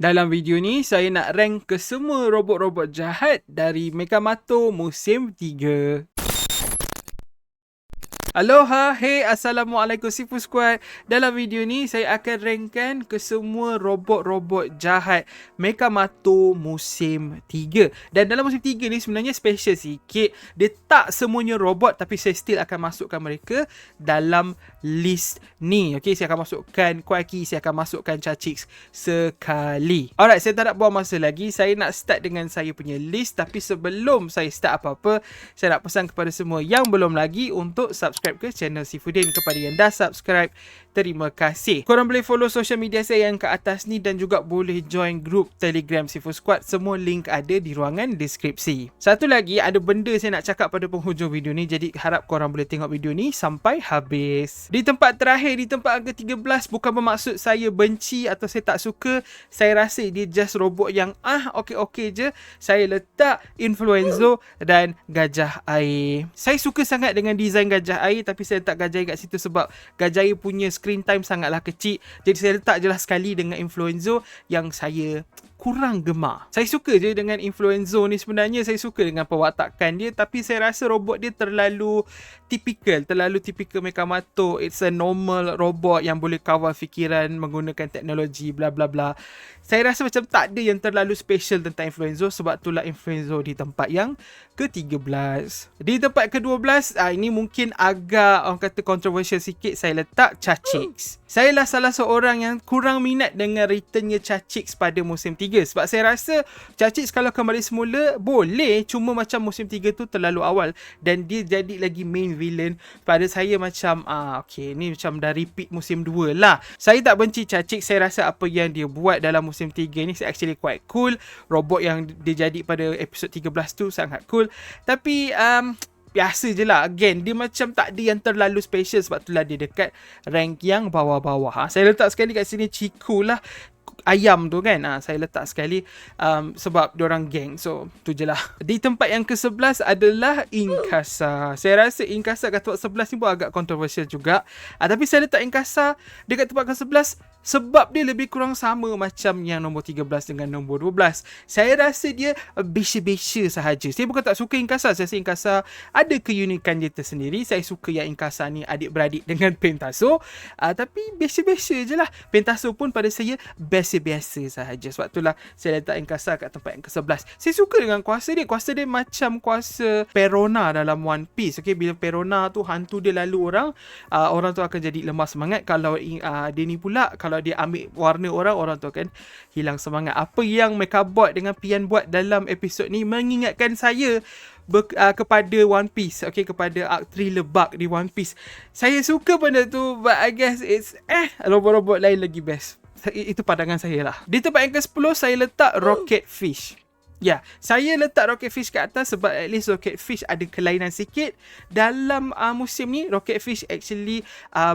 Dalam video ni, saya nak rank ke semua robot-robot jahat dari Mekamato musim 3. Aloha, hey, Assalamualaikum Sifu Squad. Dalam video ni, saya akan rankkan ke semua robot-robot jahat Mekamato musim 3. Dan dalam musim 3 ni sebenarnya special sikit. Dia tak semuanya robot, tapi saya still akan masukkan mereka dalam list ni. Okay, saya akan masukkan Quacky, saya akan masukkan Chachix sekali. Alright, saya tak nak buang masa lagi. Saya nak start dengan saya punya list. Tapi sebelum saya start apa-apa, saya nak pesan kepada semua yang belum lagi untuk subscribe ke channel Sifudin. Kepada yang dah subscribe, terima kasih. Korang boleh follow social media saya yang ke atas ni dan juga boleh join grup Telegram Sifu Squad. Semua link ada di ruangan deskripsi. Satu lagi, ada benda saya nak cakap pada penghujung video ni, jadi harap korang boleh tengok video ni sampai habis. Di tempat terakhir, di tempat angka 13, bukan bermaksud saya benci atau saya tak suka. Saya rasa dia just robot yang okey-okey je. Saya letak Influenzo dan gajah air. Saya suka sangat dengan design gajah air, tapi saya letak gajah air kat situ sebab gajah air punya screen time sangatlah kecil. Jadi saya letak je lah sekali dengan Influenzo yang saya kurang gemar. Saya suka je dengan Influenzo ni, sebenarnya saya suka dengan pewatakan dia, tapi saya rasa robot dia terlalu typical Mekamato. It's a normal robot yang boleh kawal fikiran menggunakan teknologi bla bla bla. Saya rasa macam tak ada yang terlalu special tentang Influenzo, sebab itulah Influenzo di tempat yang ke-13. Di tempat ke-12, ini mungkin agak orang kata controversial sikit, saya letak Chachix. Saya lah salah seorang yang kurang minat dengan returnnya Chachix pada musim 3, sebab saya rasa Chachix kalau kembali semula boleh, cuma macam musim 3 tu terlalu awal dan dia jadi lagi main villain. Pada saya macam okay, ni macam dah repeat musim 2 lah. Saya tak benci Chachix, saya rasa apa yang dia buat dalam musim 3 ni actually quite cool. Robot yang dia jadi pada episod 13 tu sangat cool, tapi biasa je lah. Again, dia macam tak ada yang terlalu special, sebab itulah dia dekat rank yang bawah-bawah. Saya letak sekali kat sini Chiku lah, ayam tu kan. Saya letak sekali sebab diorang geng. So tu je lah. Di tempat yang ke-11 adalah Inkasa. Saya rasa Inkasa kat tempat 11 ni pun agak kontroversial juga. Tapi saya letak Inkasa dekat tempat ke-11 sebab dia lebih kurang sama macam yang nombor 13 dengan nombor 12. Saya rasa dia besha-besha sahaja. Saya bukan tak suka Inkasa. Saya rasa Inkasa ada keunikan dia tersendiri. Saya suka yang Inkasa ni adik-beradik dengan Pentaso. Tapi besha-besha je lah. Pentaso pun pada saya biasa-biasa sahaja. Sebab itulah saya letak Inkasa kat tempat yang ke-11. Saya suka dengan kuasa dia. Kuasa dia macam kuasa Perona dalam One Piece. Okay, bila Perona tu hantu dia lalu orang tu akan jadi lemah semangat. Kalau dia ni pula, kalau dia ambil warna orang, orang tu akan hilang semangat. Apa yang Mekabot dengan Pian buat dalam episod ni mengingatkan saya kepada One Piece. Okay, kepada arc 3 Lebak di One Piece. Saya suka benda tu, but I guess it's robot-robot lain lagi best. Itu pandangan saya lah. Di tempat yang ke-10 saya letak Rocket Fish. Ya, saya letak Rocket Fish kat atas sebab at least Rocket Fish ada kelainan sikit. Dalam musim ni, Rocket Fish actually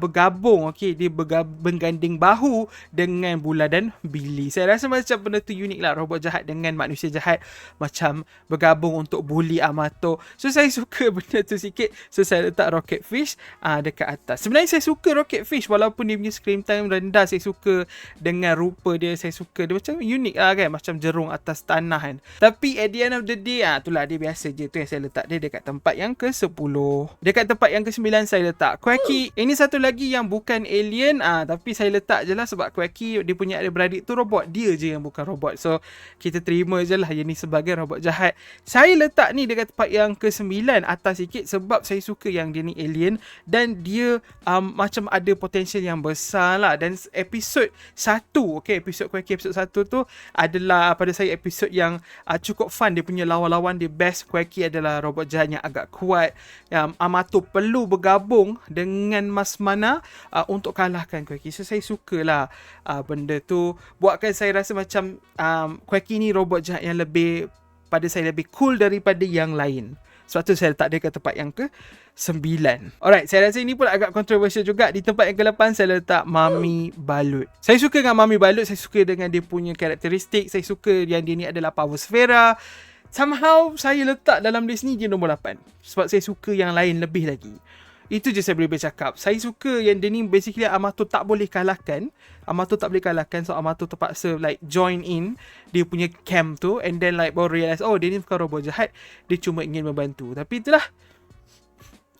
bergabung. Okay, dia berganding bahu dengan Bula dan Billy. Saya rasa macam benda tu unik lah. Robot jahat dengan manusia jahat macam bergabung untuk bully Amato. So saya suka benda tu sikit. So saya letak Rocket Fish dekat atas. Sebenarnya saya suka Rocket Fish walaupun dia punya screen time rendah. Saya suka dengan rupa dia. Saya suka dia macam unik lah kan. Macam jerung atas tanah kan. Tapi at the end of the day, itulah dia biasa je. Tu yang saya letak dia dekat tempat yang ke-10. Dekat tempat yang ke-9 saya letak Quacky. Ini satu lagi yang bukan alien, tapi saya letak je lah sebab Quacky dia punya adik-beradik tu robot. Dia je yang bukan robot. So kita terima je lah yang ni sebagai robot jahat. Saya letak ni dekat tempat yang ke-9 atas sikit sebab saya suka yang dia ni alien dan dia macam ada potential yang besar lah. Dan episod 1, okay, episod Quacky episod 1 tu adalah pada saya episod yang cukup fun. Dia punya lawan-lawan dia best. Quacky adalah robot jahat yang agak kuat. Amato perlu bergabung dengan Mas Mana untuk kalahkan Quacky. So saya sukalah benda tu. Buatkan saya rasa macam Quacky ni robot jahat yang lebih, pada saya lebih cool daripada yang lain. Sebab tu saya letak dia ke tempat yang ke-9. Alright, saya rasa ini pun agak kontroversial juga. Di tempat yang ke-8 saya letak Mami Balut. Saya suka dengan Mami Balut. Saya suka dengan dia punya karakteristik. Saya suka yang dia ni adalah Power Sphera. Somehow saya letak dalam list ni dia nombor 8. Sebab saya suka yang lain lebih lagi. Itu je saya boleh bercakap. Saya suka yang dia ni basically Amato tak boleh kalahkan. So Amato terpaksa like join in dia punya camp tu, and then like baru realise, oh dia ni bukan robot jahat, dia cuma ingin membantu. Tapi itulah,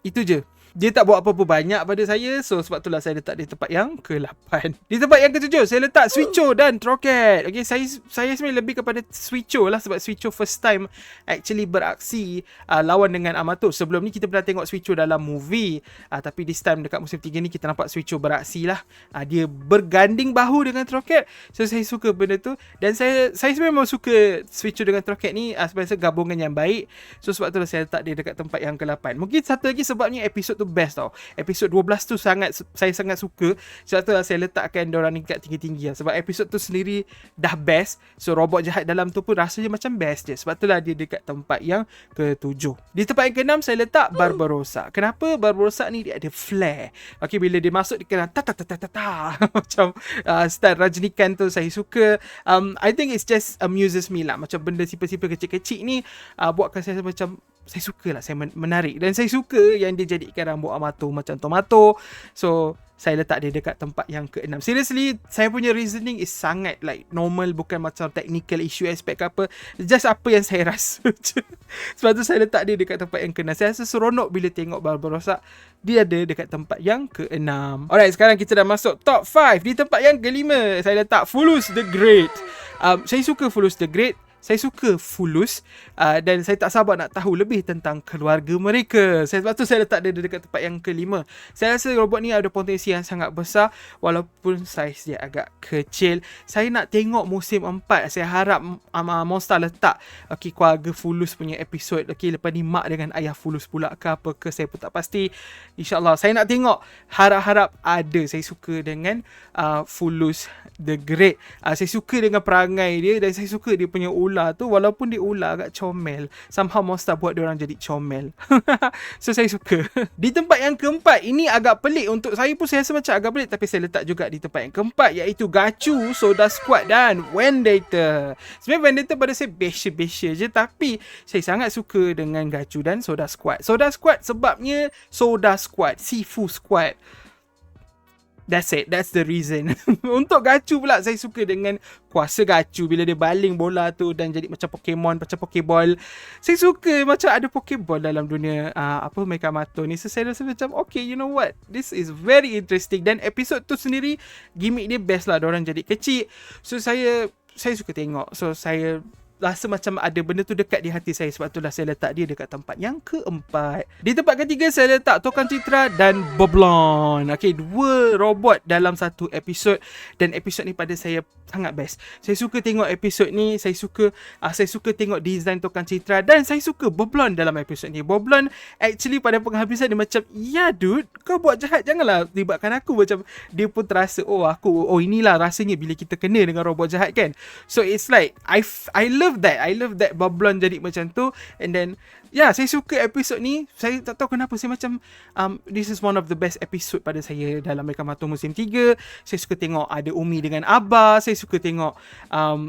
itu je. Dia tak buat apa-apa banyak pada saya. So sebab itulah saya letak di tempat yang ke-8. Di tempat yang ke-7 saya letak Suico dan Trocket. Okay, saya sebenarnya lebih kepada Suico lah, sebab Suico first time actually beraksi lawan dengan Amato. Sebelum ni kita pernah tengok Suico dalam movie, tapi this time dekat musim 3 ni kita nampak Suico beraksi lah. Dia berganding bahu dengan Trocket. So saya suka benda tu. Dan saya sebenarnya memang suka Suico dengan Trocket ni sebenarnya gabungan yang baik. So sebab itulah saya letak dia dekat tempat yang ke-8. Mungkin satu lagi sebabnya episod tu best tau. Episod 12 tu saya sangat suka. Sebab tu lah saya letakkan diorang ni kat tinggi-tinggi lah. Sebab episod tu sendiri dah best. So robot jahat dalam tu pun rasanya macam best je. Sebab tu lah dia dekat tempat yang ke-7. Di tempat yang ke-6 saya letak Barbarossa. Kenapa? Barbarossa ni dia ada flare. Okay, bila dia masuk dia kena ta-ta-ta-ta-ta macam style Rajinikan tu saya suka. I think it's just amuses me lah. Macam benda sipil-sipil kecil-kecil ni buatkan saya macam saya suka lah, saya menarik. Dan saya suka yang dia jadikan rambut Amato macam tomato. So saya letak dia dekat tempat yang ke-6. Seriously, saya punya reasoning is sangat like normal, bukan macam technical issue aspek ke apa. Just apa yang saya rasa. Sebab tu saya letak dia dekat tempat yang ke-6. Saya rasa seronok bila tengok Barbarossa. Dia ada dekat tempat yang ke-6. Alright, sekarang kita dah masuk top 5. Di tempat yang ke-5 saya letak Fulus the Great. Saya suka Fulus the Great. Saya suka Fulus dan saya tak sabar nak tahu lebih tentang keluarga mereka. Sebab tu saya letak dia dekat tempat yang ke-5. Saya rasa robot ni ada potensi yang sangat besar walaupun saiz dia agak kecil. Saya nak tengok musim 4. Saya harap Monster letak keluarga Fulus punya episod. Lepas ni mak dengan ayah Fulus pula ke apa ke, saya pun tak pasti. InsyaAllah saya nak tengok. Harap-harap ada. Saya suka dengan Fulus the Great. Saya suka dengan perangai dia dan saya suka dia punya ular tu, walaupun dia ular agak comel. Somehow Monster buat dia orang jadi comel. So saya suka. Di tempat yang keempat, ini agak pelik untuk saya pun, saya rasa macam agak pelik, tapi saya letak juga di tempat yang keempat, iaitu Gachu, Soda Squad dan Vendetta. Sebenarnya Vendetta pada saya besya-besya je, tapi saya sangat suka dengan Gachu dan Soda Squad. Soda Squad sebabnya Soda Squad, Sifu Squad. That's it. That's the reason. Untuk Gachu pula, saya suka dengan kuasa Gachu bila dia baling bola tu dan jadi macam Pokemon, macam Pokeball. Saya suka macam ada Pokeball dalam dunia Mekamato ni. So saya rasa macam okay, you know what, this is very interesting. Dan episod tu sendiri gimmick dia best lah, diorang jadi kecil. So saya suka tengok. So saya rasa macam ada benda tu dekat di hati saya. Sebab itulah saya letak dia dekat tempat yang keempat. Di tempat ketiga saya letak Tokan Citra dan Boblon. Okay, 2 robot dalam satu episod. Dan episod ni pada saya sangat best. Saya suka tengok episod ni. Saya suka tengok design Tokan Citra. Dan saya suka Boblon dalam episod ni. Boblon actually pada penghabisan dia macam, ya dude, kau buat jahat, janganlah libatkan aku. Macam dia pun terasa, oh inilah rasanya bila kita kena dengan robot jahat kan. So it's like I love that Boblon jadi macam tu. And then saya suka episod ni. Saya tak tahu kenapa, saya macam this is one of the best episode pada saya dalam Mekamato musim 3. Saya suka tengok ada Umi dengan Abah. Saya suka tengok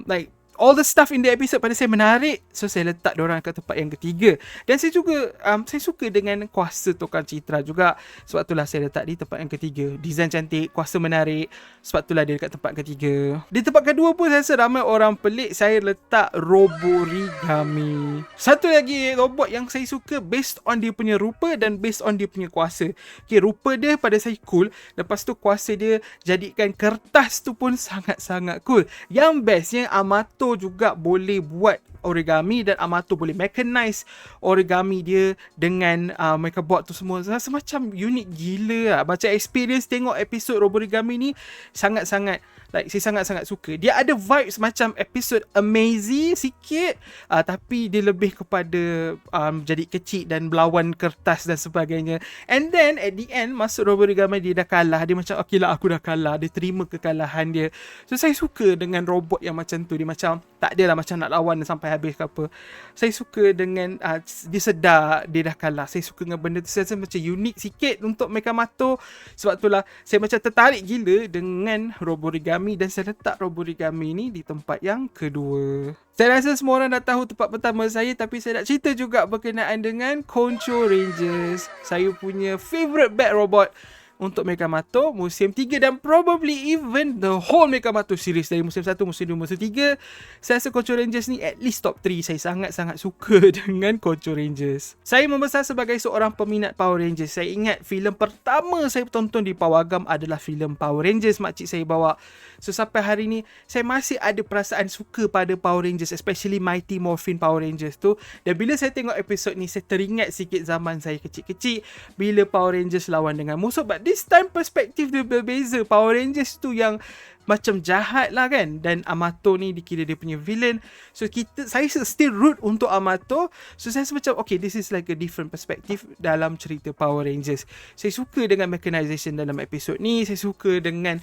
like all the stuff in the episode pada saya menarik. So saya letak diorang kat tempat yang ketiga. Dan saya juga saya suka dengan kuasa Tokan Citra juga. Sebab itulah saya letak di tempat yang ketiga. Design cantik, kuasa menarik. Sebab itulah dia dekat tempat ketiga. Di tempat kedua pun saya rasa ramai orang pelik. Saya letak Roborigami. Satu lagi robot yang saya suka based on dia punya rupa dan based on dia punya kuasa. Okay, rupa dia pada saya cool. Lepas tu kuasa dia jadikan kertas tu pun sangat-sangat cool. Yang bestnya Amato juga boleh buat origami dan Amato boleh mechanize origami dia dengan mereka buat tu semua. Rasa macam unik gila lah. Macam experience tengok episod Roborigami ni sangat-sangat like, saya sangat-sangat suka. Dia ada vibes macam episod Amazing sikit, tapi dia lebih kepada jadi kecil dan berlawan kertas dan sebagainya. And then at the end, masuk Roborigami dia dah kalah. Dia macam, okay lah, aku dah kalah. Dia terima kekalahan dia. So saya suka dengan robot yang macam tu. Dia macam tak adalah macam nak lawan sampai habis ke apa. Saya suka dengan dia sedar dia dah kalah. Saya suka dengan benda tu. Saya rasa macam unik sikit untuk Mekamato. Sebab itulah saya macam tertarik gila dengan Roborigami, dan saya letak Roborigami ni di tempat yang kedua. Saya rasa semua orang dah tahu tempat pertama saya, tapi saya nak cerita juga berkenaan dengan Concho Rangers. Saya punya favourite bat robot untuk Mekamato musim 3 dan probably even the whole Mekamato series dari musim 1, musim 2, musim 3. Saya rasa Concho Rangers ni at least top 3. Saya sangat-sangat suka dengan Concho Rangers. Saya membesar sebagai seorang peminat Power Rangers. Saya ingat filem pertama saya tonton di Pawagam adalah filem Power Rangers, makcik saya bawa. So sampai hari ni saya masih ada perasaan suka pada Power Rangers, especially Mighty Morphin Power Rangers tu. Dan bila saya tengok episod ni, saya teringat sikit zaman saya kecil-kecil bila Power Rangers lawan dengan musuh. But this time perspektif dia berbeza. Power Rangers tu yang macam jahat lah kan, dan Amato ni dikira dia punya villain. So saya still root untuk Amato. So saya rasa macam okay, this is like a different perspective dalam cerita Power Rangers. Saya suka dengan mechanization dalam episod ni. Saya suka dengan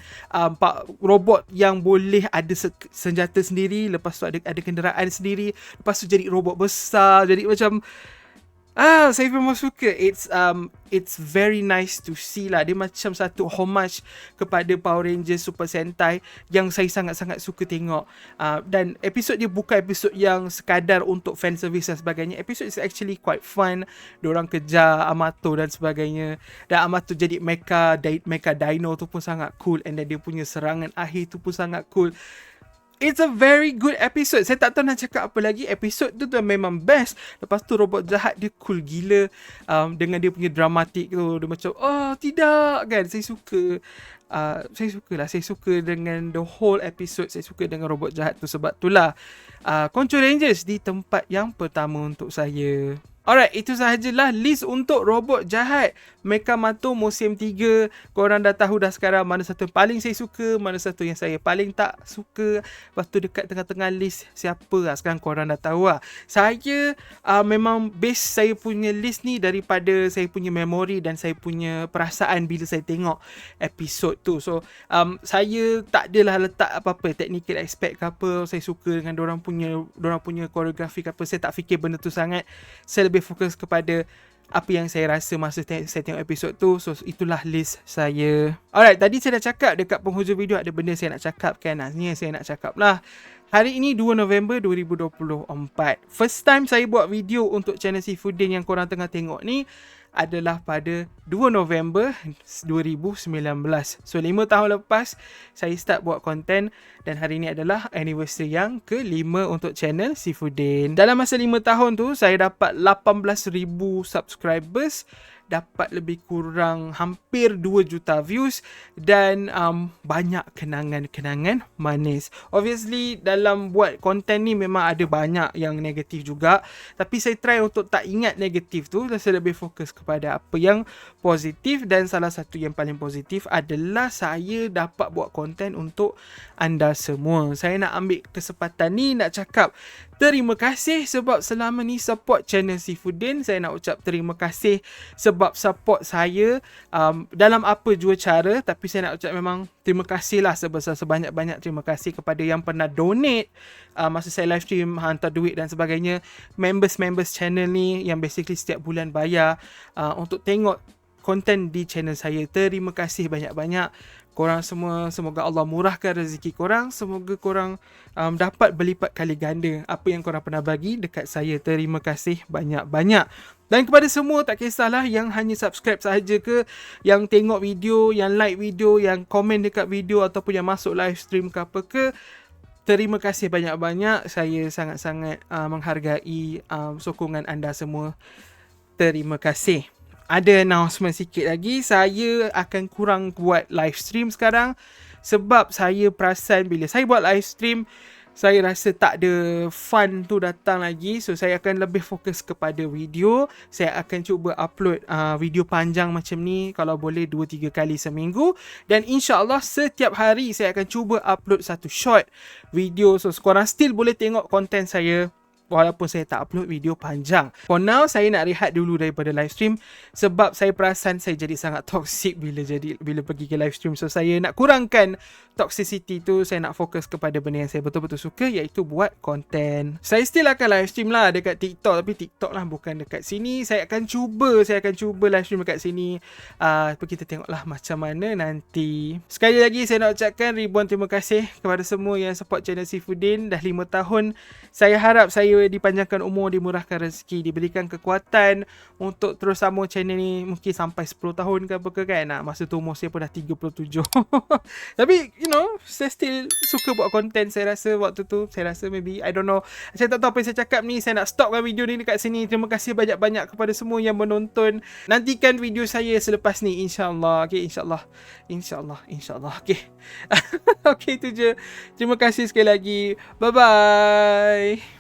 robot yang boleh ada senjata sendiri, lepas tu ada kenderaan sendiri, lepas tu jadi robot besar, jadi macam saya memang suka. It's very nice to see lah. Dia macam satu homage kepada Power Rangers Super Sentai yang saya sangat-sangat suka tengok. Dan episod dia bukan episod yang sekadar untuk fan service dan sebagainya. Episod is actually quite fun. Diorang kejar Amato dan sebagainya. Dan Amato jadi Mecha Dino tu pun sangat cool. And then dia punya serangan akhir tu pun sangat cool. It's a very good episode. Saya tak tahu nak cakap apa lagi. Episode tu memang best. Lepas tu robot jahat dia cool gila. Dengan dia punya dramatik tu. Dia macam, oh tidak kan. Saya suka. Saya suka dengan the whole episode. Saya suka dengan robot jahat tu. Sebab itulah Concho Rangers di tempat yang pertama untuk saya. Alright, itu sahajalah list untuk robot jahat Mekamato musim 3. Korang dah tahu dah sekarang mana satu yang paling saya suka, mana satu yang saya paling tak suka. Lepas tu dekat tengah-tengah list siapa lah. Sekarang korang dah tahu lah. Saya memang base saya punya list ni daripada saya punya memori dan saya punya perasaan bila saya tengok episod tu. So, saya tak adalah letak apa-apa technical aspect ke apa. Saya suka dengan dorang punya koreografi ke apa. Saya tak fikir benda tu sangat. Saya lebih fokus kepada apa yang saya rasa masa saya tengok episod tu. So itulah list saya. Alright, tadi saya dah cakap dekat penghujung video ada benda saya nak cakap kan. Ni saya nak cakap lah. Hari ini 2 November 2024. First time saya buat video untuk channel Seafoodin yang korang tengah tengok ni adalah pada 2 November 2019. So 5 tahun lepas saya start buat konten dan hari ini adalah anniversary yang ke-5 untuk channel Seafoodin. Dalam masa 5 tahun tu saya dapat 18,000 subscribers, dapat lebih kurang hampir 2 juta views dan banyak kenangan-kenangan manis. Obviously dalam buat konten ni memang ada banyak yang negatif juga, tapi saya try untuk tak ingat negatif tu dan saya lebih fokus kepada apa yang positif. Dan salah satu yang paling positif adalah saya dapat buat konten untuk anda semua. Saya nak ambil kesempatan ni nak cakap terima kasih sebab selama ni support channel Seafoodin. Saya nak ucap terima kasih sebab support saya dalam apa jua cara. Tapi saya nak ucap memang terima kasih lah sebesar sebanyak-banyak terima kasih kepada yang pernah donate masa saya live stream, hantar duit dan sebagainya. Members channel ni yang basically setiap bulan bayar untuk tengok konten di channel saya. Terima kasih banyak-banyak korang semua. Semoga Allah murahkan rezeki korang. Semoga korang dapat berlipat kali ganda apa yang korang pernah bagi dekat saya. Terima kasih banyak-banyak. Dan kepada semua, tak kisahlah yang hanya subscribe sahaja ke, yang tengok video, yang like video, yang komen dekat video ataupun yang masuk live stream ke apa ke, terima kasih banyak-banyak. Saya sangat-sangat menghargai sokongan anda semua. Terima kasih. Ada announcement sikit lagi. Saya akan kurang buat live stream sekarang sebab saya perasan bila saya buat live stream, saya rasa tak ada fun tu datang lagi. So saya akan lebih fokus kepada video. Saya akan cuba upload video panjang macam ni, kalau boleh 2-3 kali seminggu. Dan insyaAllah setiap hari saya akan cuba upload satu short video. So korang still boleh tengok konten saya walaupun saya tak upload video panjang. For now, saya nak rehat dulu daripada live stream sebab saya perasan saya jadi sangat toxic bila pergi ke live stream. So saya nak kurangkan toxicity tu, saya nak fokus kepada benda yang saya betul-betul suka, iaitu buat konten. Saya still akan live stream lah dekat TikTok, tapi TikTok lah, bukan dekat sini. Saya akan cuba live stream dekat sini. Kita tengoklah macam mana nanti. Sekali lagi saya nak ucapkan ribuan terima kasih kepada semua yang support channel Saifuddin dah 5 tahun. Saya harap saya dipanjangkan umur, dimurahkan rezeki, diberikan kekuatan untuk terus sambung channel ni mungkin sampai 10 tahun ke apa ke kan. Masa tu umur saya pun dah 37. Tapi saya still suka buat konten. Saya rasa waktu tu, saya rasa maybe, I don't know, saya tak tahu apa yang saya cakap ni. Saya nak stopkan video ni dekat sini. Terima kasih banyak-banyak kepada semua yang menonton. Nantikan video saya selepas ni, insyaAllah. Okay, insyaAllah. Okay. Okay, itu je. Terima kasih sekali lagi. Bye-bye.